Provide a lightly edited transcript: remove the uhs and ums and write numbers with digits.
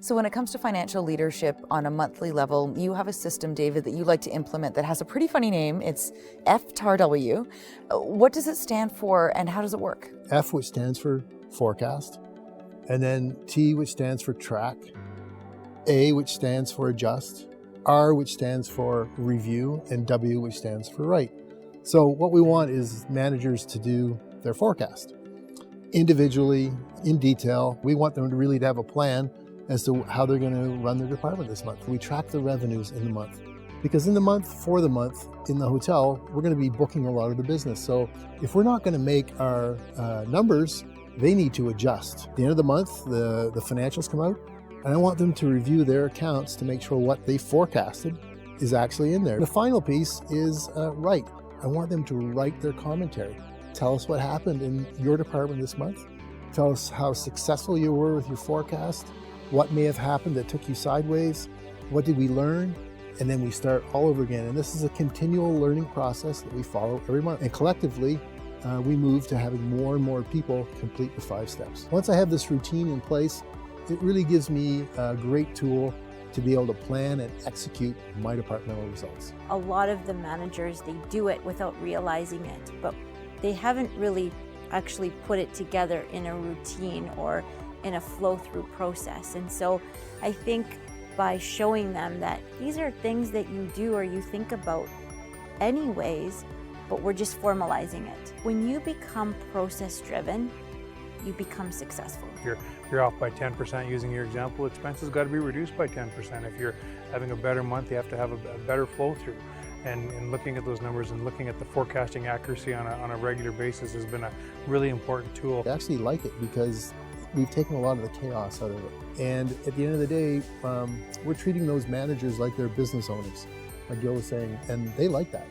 So when it comes to financial leadership on a monthly level, you have a system, David, that you like to implement that has a pretty funny name. It's FTARW. What does it stand for and how does it work? F, which stands for forecast, and then T, which stands for track, A, which stands for adjust, R, which stands for review, and W, which stands for write. So what we want is managers to do their forecast individually, in detail. We want them to really have a plan as to how they're going to run their department this month. We track the revenues in the month. Because in the month, for the month, in the hotel, we're going to be booking a lot of the business. So if we're not going to make our numbers, they need to adjust. At the end of the month, the financials come out, and I want them to review their accounts to make sure what they forecasted is actually in there. The final piece is write. I want them to write their commentary. Tell us what happened in your department this month. Tell us how successful you were with your forecast. What may have happened that took you sideways? What did we learn? And then we start all over again. And this is a continual learning process that we follow every month. And collectively, we move to having more and more people complete the 5 steps. Once I have this routine in place, it really gives me a great tool to be able to plan and execute my departmental results. A lot of the managers, they do it without realizing it, but they haven't really actually put it together in a routine or in a flow-through process. And so I think by showing them that these are things that you do or you think about anyways, but we're just formalizing it. When you become process-driven, you become successful. If you're off by 10%, using your example, expenses got to be reduced by 10%. If you're having a better month, you have to have a better flow-through. And looking at those numbers and looking at the forecasting accuracy on a regular basis has been a really important tool. I actually like it because we've taken a lot of the chaos out of it. And at the end of the day, we're treating those managers like they're business owners, like Gil was saying, and they like that.